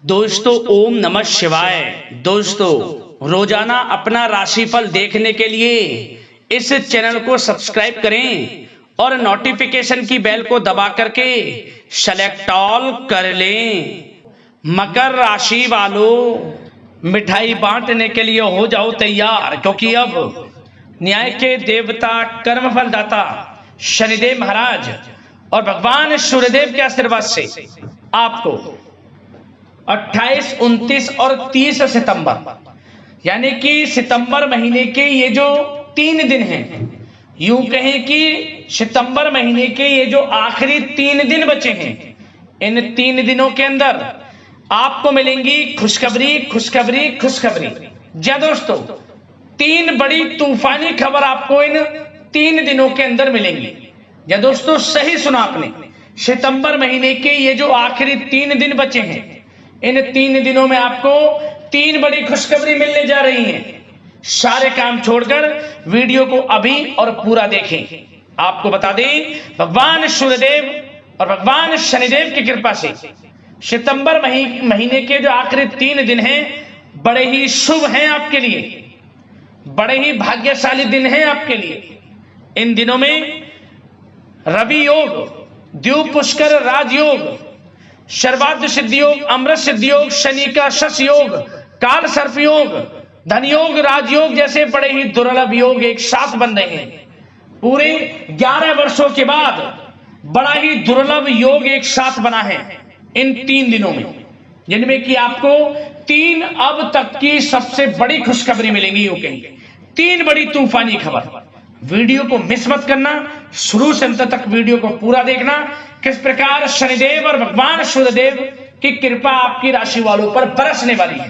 दोस्तों ओम नमः शिवाय। दोस्तों रोजाना अपना राशिफल देखने के लिए इस चैनल को सब्सक्राइब करें और नोटिफिकेशन की बेल को दबा करके सेलेक्ट ऑल कर लें। मकर राशि वालों, मिठाई बांटने के लिए हो जाओ तैयार, क्योंकि अब न्याय के देवता कर्मफल दाता शनिदेव महाराज और भगवान सूर्यदेव के आशीर्वाद से आपको 28, 29 और 30 सितंबर यानी कि सितंबर महीने के ये जो 3 दिन हैं, यूं कहें कि सितंबर महीने के ये जो आखिरी 3 दिन बचे हैं, इन 3 दिनों के अंदर आपको मिलेंगी खुशखबरी खुशखबरी खुशखबरी। जी दोस्तों, 3 बड़ी तूफानी खबर आपको इन 3 दिनों के अंदर मिलेंगी। जी दोस्तों, सही सुना आपने, सितंबर महीने के ये जो आखिरी 3 दिन बचे हैं, इन 3 दिनों में आपको 3 बड़ी खुशखबरी मिलने जा रही हैं। सारे काम छोड़कर वीडियो को अभी और पूरा देखें। आपको बता दें, भगवान सूर्यदेव और भगवान शनिदेव की कृपा से सितंबर महीने के जो आखिरी 3 दिन हैं, बड़े ही शुभ हैं आपके लिए, बड़े ही भाग्यशाली दिन हैं आपके लिए। इन दिनों में रवि योग, द्वीप पुष्कर राजयोग, सर्वाद्र सिद्धि योग, अमृत सिद्धि योग, शनि का शश योग, काल सर्प योग, धन योग, राजयोग जैसे बड़े ही दुर्लभ योग एक साथ बन रहे हैं। पूरे 11 वर्षों के बाद बड़ा ही दुर्लभ योग एक साथ बना है इन 3 दिनों में, जिनमें कि आपको 3 अब तक की सबसे बड़ी खुशखबरी मिलेंगी। यूं कहीं 3 बड़ी तूफानी खबर। वीडियो को मिस मत करना, शुरू से अंत तक वीडियो को पूरा देखना। किस प्रकार शनिदेव और भगवान सूर्यदेव की कृपा आपकी राशि वालों पर बरसने वाली है,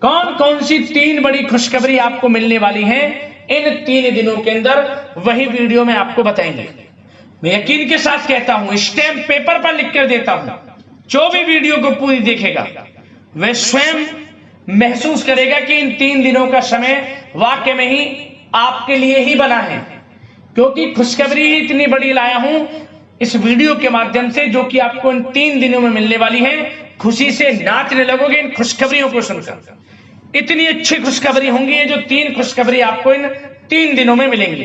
कौन कौन सी 3 बड़ी खुशखबरी आपको मिलने वाली है इन 3 दिनों के अंदर, वही वीडियो में आपको बताएंगे। मैं यकीन के साथ कहता हूं, स्टैम्प पेपर पर लिख कर देता हूं, जो भी वीडियो को पूरी देखेगा वह स्वयं महसूस करेगा कि इन 3 दिनों का समय वाकई में ही आपके लिए ही बना है, क्योंकि खुशखबरी ही इतनी बड़ी लाया हूं इस वीडियो के माध्यम से, जो कि आपको इन 3 दिनों में मिलने वाली है। खुशी से नाचने लगोगे इन खुशखबरियों को सुनकर। इतनी अच्छी खुशखबरी होंगी ये जो 3 खुशखबरी आपको इन 3 दिनों में मिलेंगी।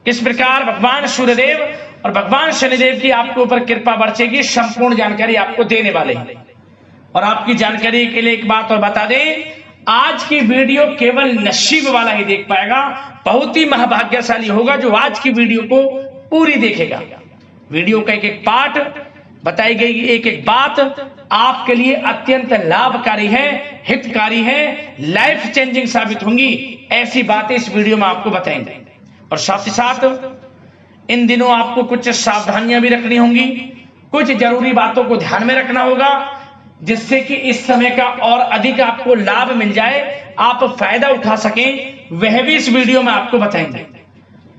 किस प्रकार भगवान सूर्यदेव और भगवान शनिदेव की आपके ऊपर कृपा बरसेगी, संपूर्ण जानकारी आपको देने वाले हैं। और आपकी जानकारी के लिए एक बात और बता दें, आज की वीडियो केवल नसीब वाला ही देख पाएगा, बहुत ही महाभाग्यशाली होगा जो आज की वीडियो को पूरी देखेगा। वीडियो का एक एक पार्ट, बताई गई एक एक बात आपके लिए अत्यंत लाभकारी है, हितकारी है, लाइफ चेंजिंग साबित होंगी। ऐसी बातें इस वीडियो में आपको बताएंगे। और साथ ही साथ इन दिनों आपको कुछ सावधानियां भी रखनी होंगी, कुछ जरूरी बातों को ध्यान में रखना होगा, जिससे कि इस समय का और अधिक आपको लाभ मिल जाए, आप फायदा उठा सकें, वह भी इस वीडियो में आपको बताएंगे।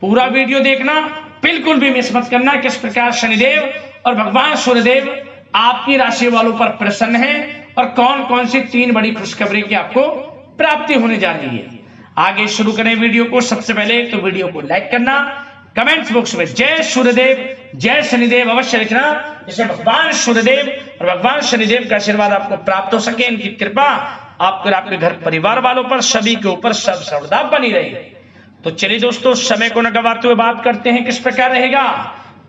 पूरा वीडियो देखना, बिल्कुल भी मिस मत करना। किस प्रकार शनिदेव और भगवान सूर्यदेव आपकी राशि वालों पर प्रसन्न हैं और कौन कौन सी 3 बड़ी खुशखबरी की आपको प्राप्ति होने जा रही है। आगे शुरू करें वीडियो को। सबसे पहले तो वीडियो को लाइक करना, कमेंट्स बॉक्स में जय सूर्यदेव जय शनिदेव अवश्य लिखना, जिससे भगवान सूर्यदेव और भगवान शनिदेव का आशीर्वाद आपको प्राप्त हो सके, इनकी कृपा आपको और आपके घर परिवार वालों पर सभी के ऊपर सर्वदा बनी रहे। तो चलिए दोस्तों, समय को न गवाते हुए बात करते हैं किस प्रकार रहेगा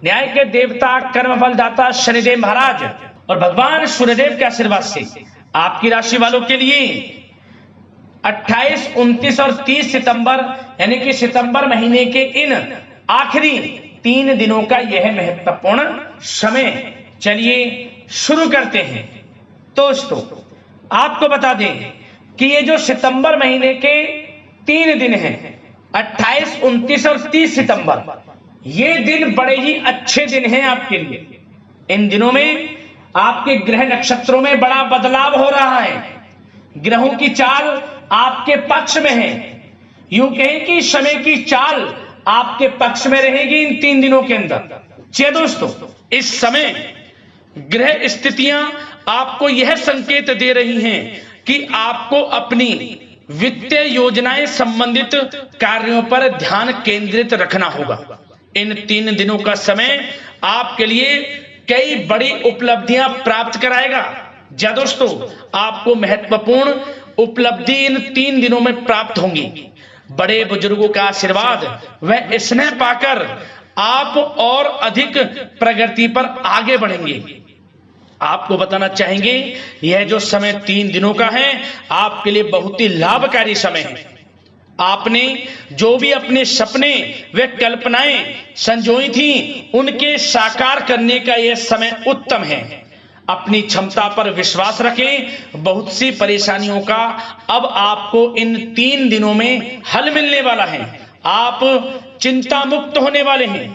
न्याय के देवता कर्मफल दाता शनिदेव महाराज और भगवान सूर्यदेव के आशीर्वाद से आपकी राशि वालों के लिए 28, 29 और 30 सितंबर यानी कि सितंबर महीने के इन आखिरी 3 दिनों का यह महत्वपूर्ण समय। चलिए शुरू करते हैं। दोस्तों आपको बता दें कि ये जो सितंबर महीने के 3 दिन हैं, 28, 29 और 30 सितंबर, ये दिन बड़े ही अच्छे दिन हैं आपके लिए। इन दिनों में आपके ग्रह नक्षत्रों में बड़ा बदलाव हो रहा है, ग्रहों की चाल आपके पक्ष में है। यूं कहें कि समय की चाल आपके पक्ष में रहेगी इन 3 दिनों के अंदर। जी दोस्तों, इस समय ग्रह स्थितियां आपको यह संकेत दे रही हैं कि आपको अपनी वित्तीय योजनाएं संबंधित कार्यों पर ध्यान केंद्रित रखना होगा। इन 3 दिनों का समय आपके लिए कई बड़ी उपलब्धियां प्राप्त कराएगा। जी दोस्तों, आपको महत्वपूर्ण उपलब्धि इन 3 दिनों में प्राप्त होंगी। बड़े बुजुर्गों का आशीर्वाद व स्नेह पाकर आप और अधिक प्रगति पर आगे बढ़ेंगे। आपको बताना चाहेंगे, यह जो समय 3 दिनों का है आपके लिए बहुत ही लाभकारी समय है। आपने जो भी अपने सपने व कल्पनाएं संजोई थी उनके साकार करने का यह समय उत्तम है। अपनी क्षमता पर विश्वास रखें। बहुत सी परेशानियों का अब आपको इन 3 दिनों में हल मिलने वाला है। आप चिंता मुक्त होने वाले हैं,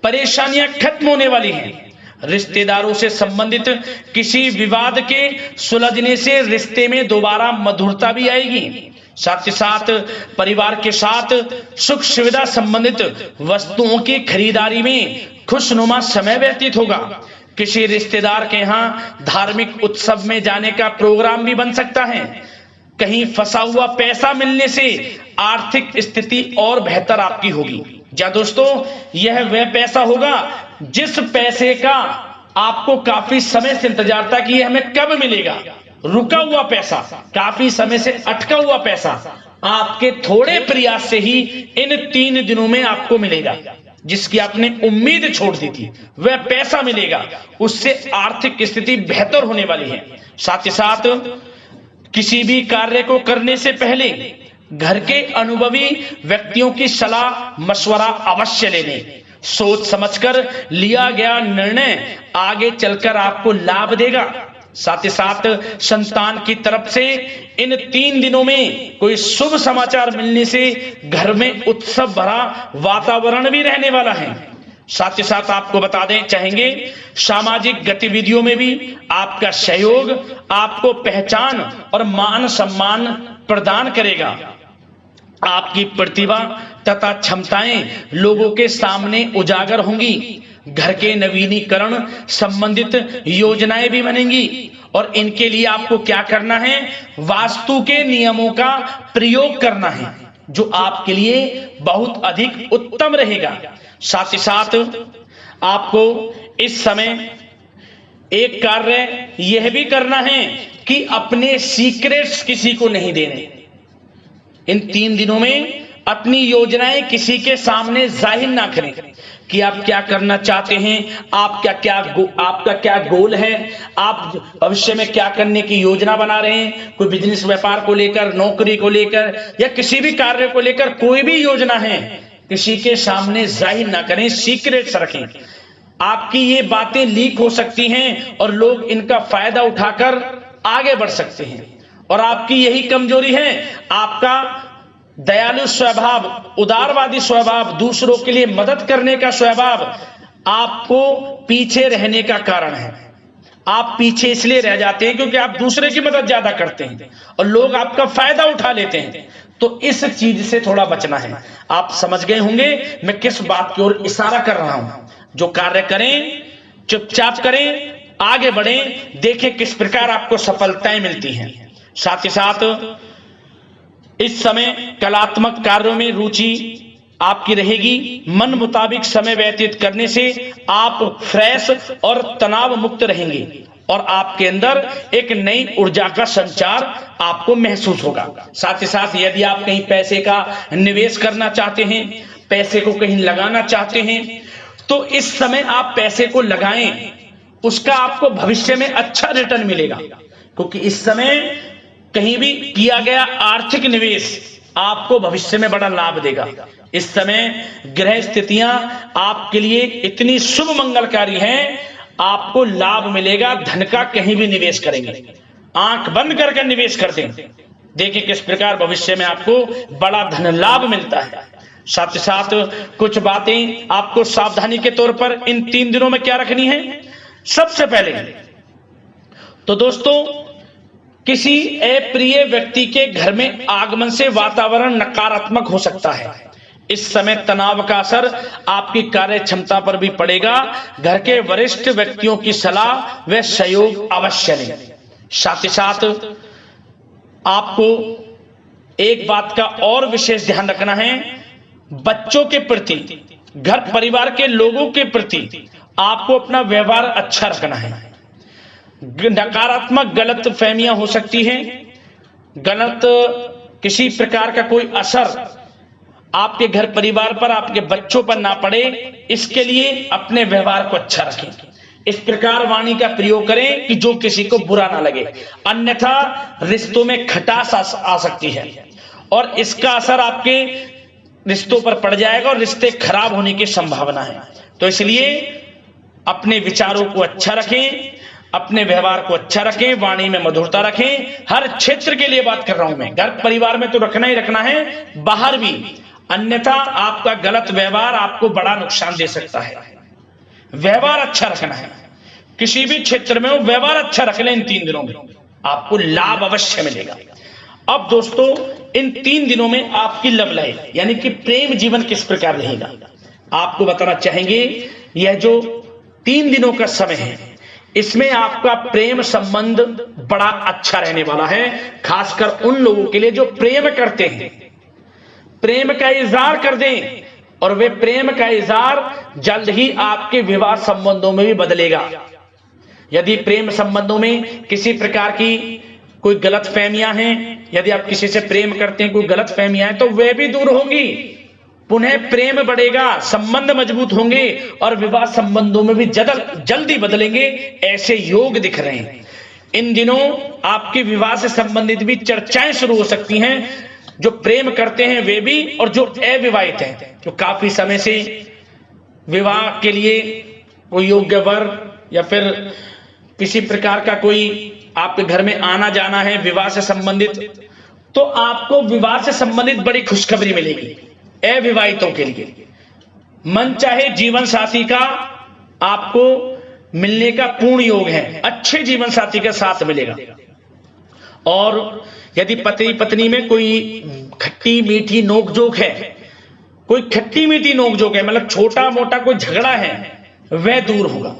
परेशानियां खत्म होने वाली हैं। रिश्तेदारों से संबंधित किसी विवाद के सुलझने से रिश्ते में दोबारा मधुरता भी आएगी। साथ ही साथ परिवार के साथ सुख सुविधा संबंधित वस्तुओं की खरीदारी में खुशनुमा समय व्यतीत होगा। किसी रिश्तेदार के यहाँ धार्मिक उत्सव में जाने का प्रोग्राम भी बन सकता है। कहीं फंसा हुआ पैसा मिलने से आर्थिक स्थिति और बेहतर आपकी होगी। क्या दोस्तों, यह वह पैसा होगा जिस पैसे का आपको काफी समय से इंतजार था कि यह हमें कब मिलेगा। रुका हुआ पैसा, काफी समय से अटका हुआ पैसा आपके थोड़े प्रयास से ही इन 3 दिनों में आपको मिलेगा। जिसकी आपने उम्मीद छोड़ दी थी वह पैसा मिलेगा, उससे आर्थिक स्थिति बेहतर होने वाली है। साथ ही साथ किसी भी कार्य को करने से पहले घर के अनुभवी व्यक्तियों की सलाह मशवरा अवश्य ले लें। सोच समझकर लिया गया निर्णय आगे चलकर आपको लाभ देगा। साथ ही साथ संतान की तरफ से इन 3 दिनों में कोई शुभ समाचार मिलने से घर में उत्सव भरा वातावरण भी रहने वाला है। साथ ही साथ आपको बता दें चाहेंगे, सामाजिक गतिविधियों में भी आपका सहयोग आपको पहचान और मान सम्मान प्रदान करेगा। आपकी प्रतिभा तथा क्षमताएं लोगों के सामने उजागर होंगी। घर के नवीनीकरण संबंधित योजनाएं भी बनेंगी और इनके लिए आपको क्या करना है, वास्तु के नियमों का प्रयोग करना है जो आपके लिए बहुत अधिक उत्तम रहेगा। साथ ही साथ आपको इस समय एक कार्य यह भी करना है कि अपने सीक्रेट्स किसी को नहीं देने। इन 3 दिनों में अपनी योजनाएं किसी के सामने जाहिर ना करें कि आप क्या करना चाहते हैं, आपका क्या गोल है, आप भविष्य में क्या करने की योजना बना रहे हैं। कोई बिजनेस व्यापार को लेकर, नौकरी को लेकर या किसी भी कार्य को लेकर कोई भी योजना है, किसी के सामने जाहिर ना करें, सीक्रेट्स रखें। आपकी ये बातें लीक हो सकती हैं और लोग इनका फायदा उठाकर आगे बढ़ सकते हैं। और आपकी यही कमजोरी है, आपका दयालु स्वभाव, उदारवादी स्वभाव, दूसरों के लिए मदद करने का स्वभाव आपको पीछे रहने का कारण है। आप पीछे इसलिए रह जाते हैं क्योंकि आप दूसरे की मदद ज्यादा करते हैं और लोग आपका फायदा उठा लेते हैं। तो इस चीज से थोड़ा बचना है। आप समझ गए होंगे मैं किस बात की ओर इशारा कर रहा हूं। जो कार्य करें चुपचाप करें, आगे बढ़ें, देखें किस प्रकार आपको सफलताएं मिलती हैं। साथ ही साथ इस समय कलात्मक कार्यों में रुचि आपकी रहेगी। मन मुताबिक समय व्यतीत करने से आप फ्रेश और तनाव मुक्त रहेंगे और आपके अंदर एक नई ऊर्जा का संचार आपको महसूस होगा। साथ ही साथ यदि आप कहीं पैसे का निवेश करना चाहते हैं, पैसे को कहीं लगाना चाहते हैं, तो इस समय आप पैसे को लगाएं, उसका आपको भविष्य में अच्छा रिटर्न मिलेगा। क्योंकि इस समय कहीं भी किया गया आर्थिक निवेश आपको भविष्य में बड़ा लाभ देगा। इस समय ग्रह स्थितियां आपके लिए इतनी शुभ मंगलकारी हैं, आपको लाभ मिलेगा। धन का कहीं भी निवेश करेंगे, आंख बंद करके निवेश कर दें, देखिए किस प्रकार भविष्य में आपको बड़ा धन लाभ मिलता है। साथ ही साथ कुछ बातें आपको सावधानी के तौर पर इन 3 दिनों में क्या रखनी है। सबसे पहले तो दोस्तों, किसी अप्रिय व्यक्ति के घर में आगमन से वातावरण नकारात्मक हो सकता है। इस समय तनाव का असर आपकी कार्य क्षमता पर भी पड़ेगा। घर के वरिष्ठ व्यक्तियों की सलाह व सहयोग अवश्य लें। साथ ही साथ आपको एक बात का और विशेष ध्यान रखना है, बच्चों के प्रति, घर परिवार के लोगों के प्रति आपको अपना व्यवहार अच्छा रखना है। नकारात्मक गलत फहमियां हो सकती हैं, गलत किसी प्रकार का कोई असर आपके घर परिवार पर, आपके बच्चों पर ना पड़े, इसके लिए अपने व्यवहार को अच्छा रखें। इस प्रकार वाणी का प्रयोग करें कि जो किसी को बुरा ना लगे, अन्यथा रिश्तों में खटास आ सकती है और इसका असर आपके रिश्तों पर पड़ जाएगा और रिश्ते खराब होने की संभावना है। तो इसलिए अपने विचारों को अच्छा रखें, अपने व्यवहार को अच्छा रखें, वाणी में मधुरता रखें। हर क्षेत्र के लिए बात कर रहा हूं मैं, घर परिवार में तो रखना ही रखना है, बाहर भी, अन्यथा आपका गलत व्यवहार आपको बड़ा नुकसान दे सकता है। व्यवहार अच्छा रखना है, किसी भी क्षेत्र में हो व्यवहार अच्छा रख लें, इन 3 दिनों में आपको लाभ अवश्य मिलेगा। अब दोस्तों, इन 3 दिनों में आपकी लव लाइफ यानी कि प्रेम जीवन किस प्रकार रहेगा, आपको बताना चाहेंगे। यह जो 3 दिनों का समय है, इसमें आपका प्रेम संबंध बड़ा अच्छा रहने वाला है, खासकर उन लोगों के लिए जो प्रेम करते हैं, प्रेम का इजहार कर दें, और वे प्रेम का इजहार जल्द ही आपके विवाह संबंधों में भी बदलेगा। यदि प्रेम संबंधों में किसी प्रकार की कोई गलत फहमियां हैं, यदि आप किसी से प्रेम करते हैं, कोई गलत फहमियां हैं, तो वे भी दूर होंगी, पुनः प्रेम बढ़ेगा, संबंध मजबूत होंगे और विवाह संबंधों में भी जल्दी बदलेंगे, ऐसे योग दिख रहे हैं। इन दिनों आपके विवाह से संबंधित भी चर्चाएं शुरू हो सकती हैं, जो प्रेम करते हैं वे भी और जो अविवाहित हैं, जो काफी समय से विवाह के लिए कोई योग्य वर या फिर किसी प्रकार का कोई आपके घर में आना जाना है विवाह से संबंधित, तो आपको विवाह से संबंधित बड़ी खुशखबरी मिलेगी। अविवाहितों के लिए मन चाहे जीवन साथी का आपको मिलने का पूर्ण योग है, अच्छे जीवन साथी के साथ मिलेगा। और यदि पति पत्नी में कोई खट्टी मीठी नोकझोंक है, कोई खट्टी मीठी नोकझोंक है, मतलब छोटा मोटा कोई झगड़ा है, वह दूर होगा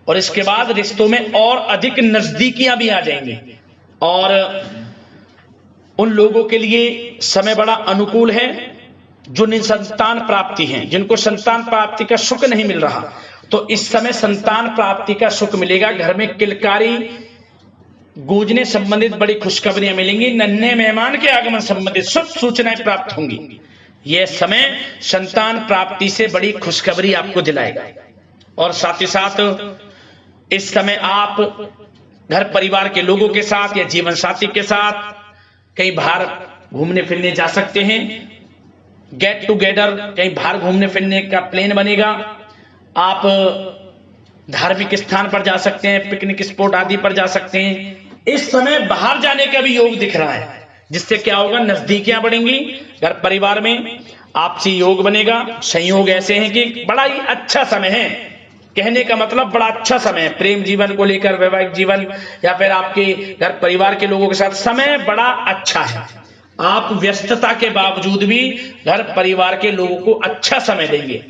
और इसके बाद रिश्तों में और अधिक नजदीकियां भी आ जाएंगी। और उन लोगों के लिए समय बड़ा अनुकूल है जो निसंतान प्राप्ति हैं, जिनको संतान प्राप्ति का सुख नहीं मिल रहा, तो इस समय संतान प्राप्ति का सुख मिलेगा। घर में किलकारी गूंजने संबंधित बड़ी खुशखबरियां मिलेंगी, नन्हे मेहमान के आगमन संबंधित शुभ सूचनाएं प्राप्त होंगी। यह समय संतान प्राप्ति से बड़ी खुशखबरी आपको दिलाएगा। और साथ ही साथ इस समय आप घर परिवार के लोगों के साथ या जीवन साथी के साथ कहीं बाहर घूमने फिरने जा सकते हैं, गेट टुगेदर कहीं बाहर घूमने फिरने का प्लान बनेगा। आप धार्मिक स्थान पर जा सकते हैं, पिकनिक स्पॉट आदि पर जा सकते हैं। इस समय बाहर जाने का भी योग दिख रहा है, जिससे क्या होगा, नजदीकियां बढ़ेंगी, घर परिवार में आपसी योग बनेगा। संयोग ऐसे हैं कि बड़ा ही अच्छा समय है, कहने का मतलब बड़ा अच्छा समय है प्रेम जीवन को लेकर, वैवाहिक जीवन या फिर आपके घर परिवार के लोगों के साथ समय बड़ा अच्छा है। आप व्यस्तता के बावजूद भी घर परिवार के लोगों को अच्छा समय देंगे,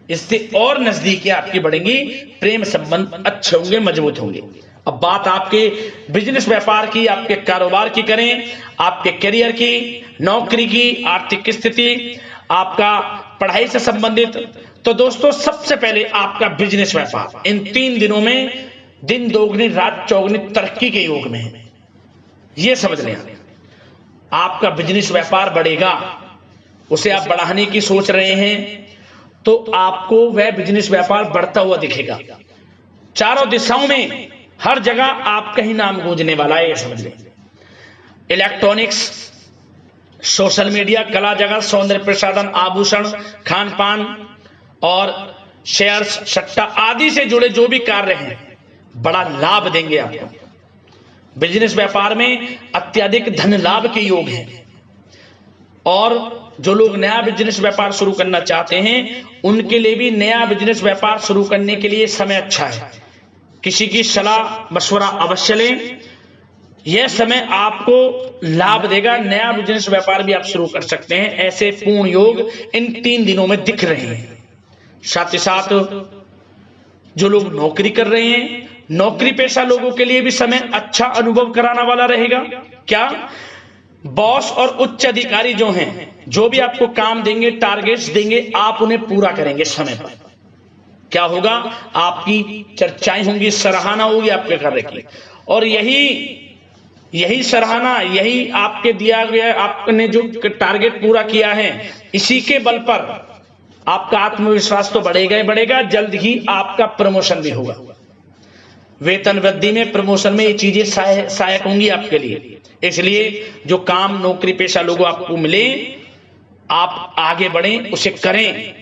इससे और नजदीकियां आपकी बढ़ेंगी, प्रेम संबंध अच्छे होंगे, मजबूत होंगे। अब बात आपके बिजनेस व्यापार की, आपके कारोबार की करें, आपके करियर की, नौकरी की, आर्थिक स्थिति, आपका पढ़ाई से संबंधित, तो दोस्तों सबसे पहले आपका बिजनेस व्यापार इन 3 दिनों में दिन दोगुनी रात चौगुनी तरक्की के योग में है, यह समझ लें। आपका बिजनेस व्यापार बढ़ेगा, उसे आप बढ़ाने की सोच रहे हैं, तो आपको वह बिजनेस व्यापार बढ़ता हुआ दिखेगा। चारों दिशाओं में हर जगह आपका ही नाम गूंजने वाला है, यह समझ लें। इलेक्ट्रॉनिक्स, सोशल मीडिया, कला जगत, सौंदर्य प्रसाधन, आभूषण, खान पान और शेयर्स, सट्टा आदि से जुड़े जो भी कार्य हैं, बड़ा लाभ देंगे आपको। बिजनेस व्यापार में अत्यधिक धन लाभ के योग हैं। और जो लोग नया बिजनेस व्यापार शुरू करना चाहते हैं, उनके लिए भी नया बिजनेस व्यापार शुरू करने के लिए समय अच्छा है। किसी की सलाह मशवरा अवश्य लें, यह समय आपको लाभ देगा। नया बिजनेस व्यापार भी आप शुरू कर सकते हैं, ऐसे पूर्ण योग इन 3 दिनों में दिख रहे हैं। साथ ही साथ जो लोग नौकरी कर रहे हैं, नौकरी पेशा लोगों के लिए भी समय अच्छा अनुभव कराने वाला रहेगा। क्या बॉस और उच्च अधिकारी जो हैं, जो भी आपको काम देंगे, टारगेट्स देंगे, आप उन्हें पूरा करेंगे समय पर। क्या होगा, आपकी चर्चाएं होंगी, सराहना होगी आपके कार्य की, और यही सराहना, यही आपके दिया गया, आपने जो टारगेट पूरा किया है, इसी के बल पर आपका आत्मविश्वास तो बढ़ेगा ही बढ़ेगा, जल्द ही आपका प्रमोशन भी होगा। वेतन वृद्धि में, प्रमोशन में ये चीजें सहायक होंगी आपके लिए। इसलिए जो काम नौकरी पेशा लोगों आपको मिले, आप आगे बढ़ें, उसे करें,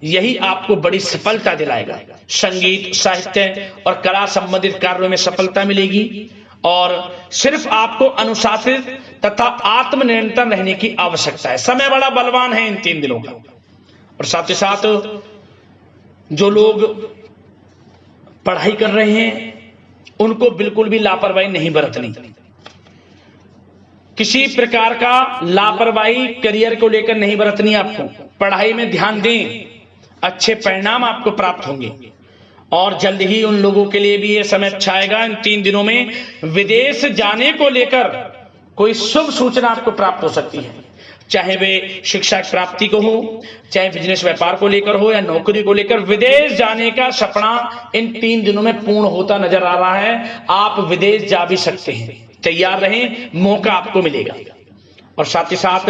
यही आपको बड़ी सफलता दिलाएगा। संगीत, साहित्य और कला संबंधित कार्यों में सफलता मिलेगी, और सिर्फ आपको अनुशासित तथा आत्मनियंत्रण रहने की आवश्यकता है। समय बड़ा बलवान है इन 3 दिनों का। और साथ ही साथ जो लोग पढ़ाई कर रहे हैं, उनको बिल्कुल भी लापरवाही नहीं बरतनी। किसी प्रकार का लापरवाही करियर को लेकर नहीं बरतनी। आपको पढ़ाई में ध्यान दें, अच्छे परिणाम आपको प्राप्त होंगे। और जल्द ही उन लोगों के लिए भी ये समय अच्छा आएगा, इन 3 दिनों में विदेश जाने को लेकर कोई शुभ सूचना आपको प्राप्त हो सकती है। चाहे वे शिक्षा प्राप्ति को हो, चाहे बिजनेस व्यापार को लेकर हो, या नौकरी को लेकर, विदेश जाने का सपना इन 3 दिनों में पूर्ण होता नजर आ रहा है। आप विदेश जा भी सकते हैं, तैयार रहें, मौका आपको मिलेगा। और साथ ही साथ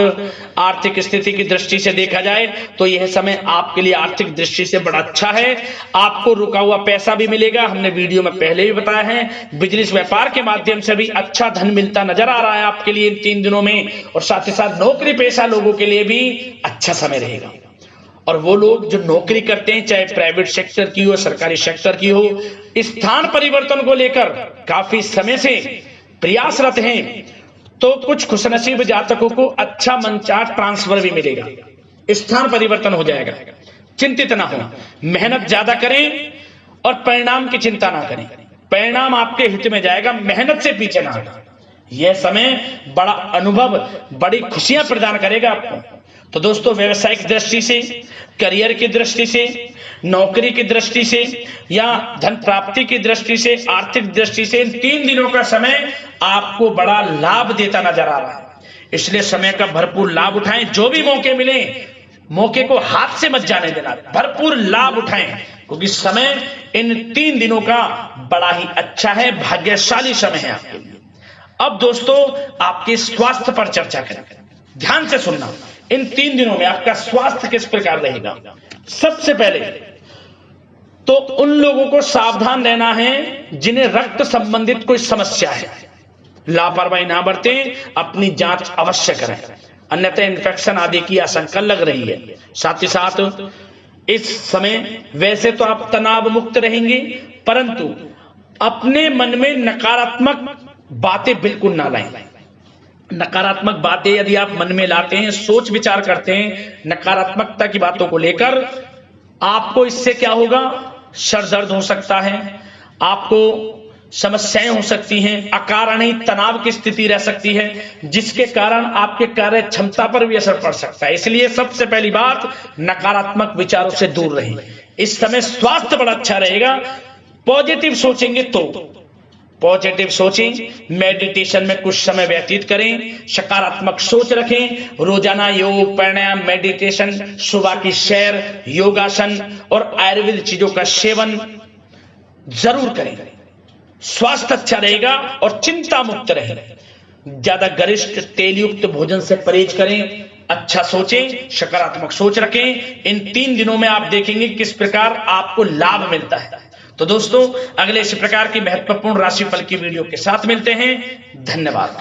आर्थिक स्थिति की दृष्टि से देखा जाए तो यह समय आपके लिए आर्थिक दृष्टि से बड़ा अच्छा है। आपको रुका हुआ पैसा भी मिलेगा, हमने वीडियो में पहले भी बताया है। बिजनेस व्यापार के माध्यम से भी अच्छा धन मिलता नजर आ रहा है आपके लिए इन 3 दिनों में। और साथ ही साथ नौकरी पेशा लोगों के लिए भी अच्छा समय रहेगा। और वो लोग जो नौकरी करते हैं, चाहे प्राइवेट सेक्टर की हो, सरकारी सेक्टर की हो, स्थान परिवर्तन को लेकर काफी समय से प्रयासरत हैं, तो कुछ खुशनसीब जातकों को अच्छा मंचाट ट्रांसफर भी मिलेगा, स्थान परिवर्तन हो जाएगा। चिंतित ना हो, मेहनत ज्यादा करें और परिणाम की चिंता ना करें। परिणाम आपके हित में जाएगा, मेहनत से पीछे ना हटें। यह समय बड़ा अनुभव, बड़ी खुशियां प्रदान करेगा आपको। तो दोस्तों, व्यवसायिक दृष्टि से, करियर की दृष्टि से, नौकरी की दृष्टि से, या धन प्राप्ति की दृष्टि से, आर्थिक दृष्टि से, इन 3 दिनों का समय आपको बड़ा लाभ देता नजर आ रहा है। इसलिए समय का भरपूर लाभ उठाएं। जो भी मौके मिले, मौके को हाथ से मत जाने देना, भरपूर लाभ उठाएं, क्योंकि समय इन 3 दिनों का बड़ा ही अच्छा है, भाग्यशाली समय है आपके लिए। अब दोस्तों, आपके स्वास्थ्य पर चर्चा करें। ध्यान से सुनना, इन 3 दिनों में आपका स्वास्थ्य किस प्रकार रहेगा। सबसे पहले तो उन लोगों को सावधान रहना है जिन्हें रक्त संबंधित कोई समस्या है। लापरवाही ना बरतें, अपनी जांच अवश्य करें, अन्यथा इन्फेक्शन आदि की आशंका लग रही है। साथ ही साथ इस समय वैसे तो आप तनाव मुक्त रहेंगे, परंतु अपने मन में नकारात्मक बातें बिल्कुल ना लाएं। नकारात्मक बातें यदि आप मन में लाते हैं, सोच विचार करते हैं नकारात्मकता की बातों को लेकर, आपको इससे क्या होगा, सर दर्द हो सकता है, आपको समस्याएं हो सकती हैं, अकारणीय तनाव की स्थिति रह सकती है, जिसके कारण आपके कार्य क्षमता पर भी असर पड़ सकता है। इसलिए सबसे पहली बात, नकारात्मक विचारों से दूर रहें। इस समय स्वास्थ्य बड़ा अच्छा रहेगा। पॉजिटिव सोचेंगे तो पॉजिटिव सोचें, मेडिटेशन में कुछ समय व्यतीत करें, सकारात्मक सोच रखें, रोजाना योग, प्राणायाम, मेडिटेशन, सुबह की सैर, योगासन और आयुर्वेद चीजों का सेवन जरूर करें। स्वास्थ्य अच्छा रहेगा और चिंता मुक्त रहें। ज्यादा गरिष्ठ तेलयुक्त भोजन से परहेज करें, अच्छा सोचें, सकारात्मक सोच रखें। इन 3 दिनों में आप देखेंगे किस प्रकार आपको लाभ मिलता है। तो दोस्तों, अगले इस प्रकार की महत्वपूर्ण राशिफल की वीडियो के साथ मिलते हैं। धन्यवाद।